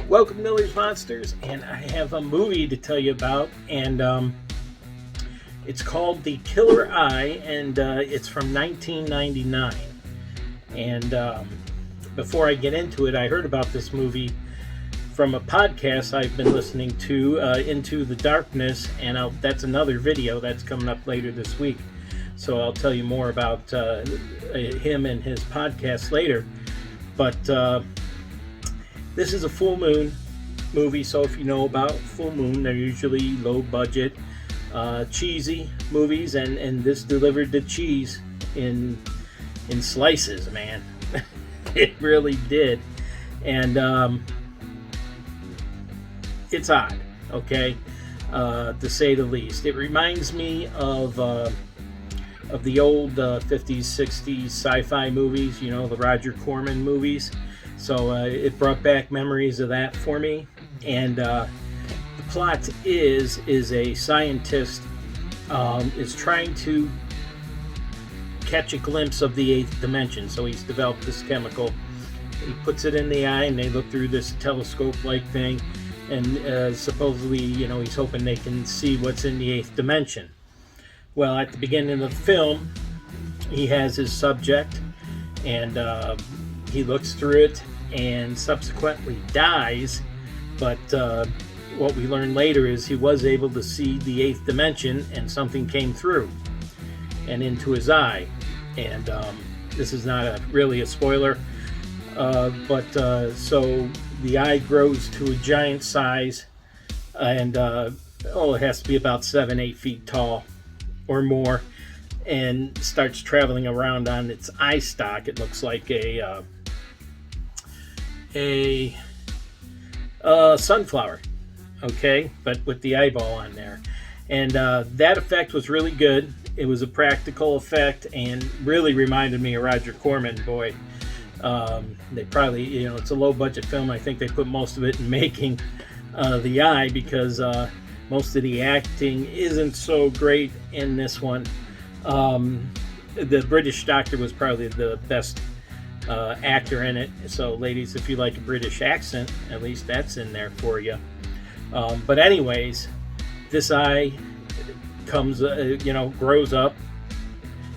Welcome to Miller's Monsters, and I have a movie to tell you about, and it's called The Killer Eye, and it's from 1999. And before I get into it, I heard about this movie from a podcast I've been listening to, Into the Darkness, and that's another video that's coming up later this week. So I'll tell you more about him and his podcast later. But this is a full moon movie, so if you know about full moon, they're usually low budget, cheesy movies, and this delivered the cheese in slices, man. It really did. And it's odd, okay, to say the least. It reminds me of the old 50s, 60s sci-fi movies, you know, the Roger Corman movies. So it brought back memories of that for me. And the plot is a scientist is trying to catch a glimpse of the eighth dimension. So he's developed this chemical. He puts it in the eye, and they look through this telescope-like thing. And supposedly, you know, he's hoping they can see what's in the eighth dimension. Well, at the beginning of the film, he has his subject, and he looks through it and subsequently dies. But what we learn later is he was able to see the eighth dimension, and something came through and into his eye. And this is not really a spoiler, but so the eye grows to a giant size, and it has to be about 7-8 feet tall or more, and starts traveling around on its eye stalk. It looks like a sunflower, okay, but with the eyeball on there. And that effect was really good. It was a practical effect and really reminded me of Roger Corman. Boy, they probably, you know, it's a low budget film. I think they put most of it in making the eye, because most of the acting isn't so great in this one. The British doctor was probably the best actor in it. So ladies, if you like a British accent, at least that's in there for you. But anyways, this eye comes, grows up,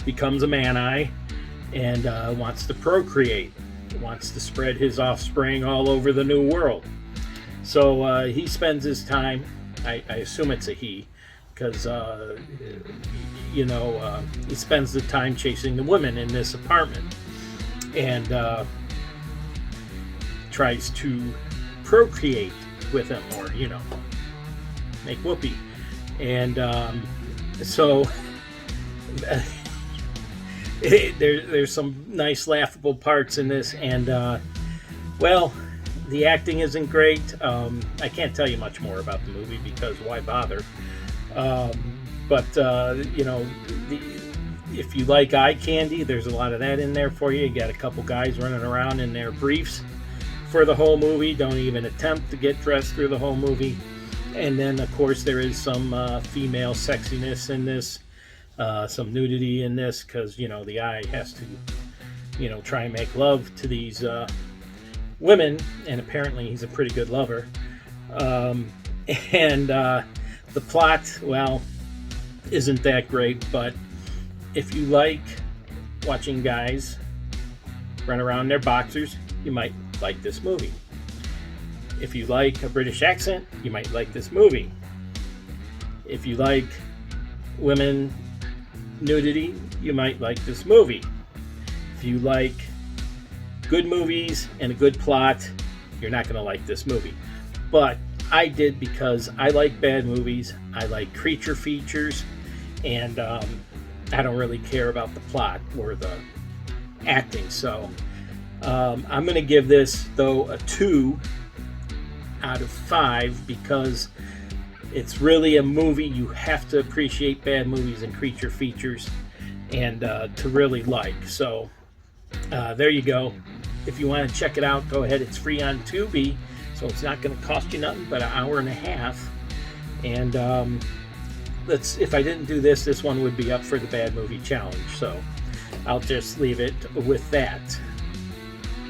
becomes a man eye, and wants to procreate, wants to spread his offspring all over the new world. So he spends his time, I assume it's a he, because he spends the time chasing the women in this apartment, and tries to procreate with them, or make whoopee. And so there's some nice laughable parts in this, and well, the acting isn't great. I can't tell you much more about the movie, because why bother? But if you like eye candy, there's a lot of that in there for you. You got a couple guys running around in their briefs for the whole movie, don't even attempt to get dressed through the whole movie. And then, of course, there is some female sexiness in this, some nudity in this, because, the eye has to, try and make love to these women, and apparently he's a pretty good lover. And the plot, well, isn't that great, but if you like watching guys run around in their boxers, you might like this movie. If you like a British accent, you might like this movie. If you like women nudity, you might like this movie. If you like good movies and a good plot, you're not going to like this movie. But I did, because I like bad movies, I like creature features, and I don't really care about the plot or the acting. So I'm going to give this, though, a 2 out of 5, because it's really a movie you have to appreciate bad movies and creature features and to really like. So there you go. If you want to check it out, go ahead. It's free on Tubi, so it's not going to cost you nothing but an hour and a half. And if I didn't do this one would be up for the Bad Movie Challenge. So I'll just leave it with that.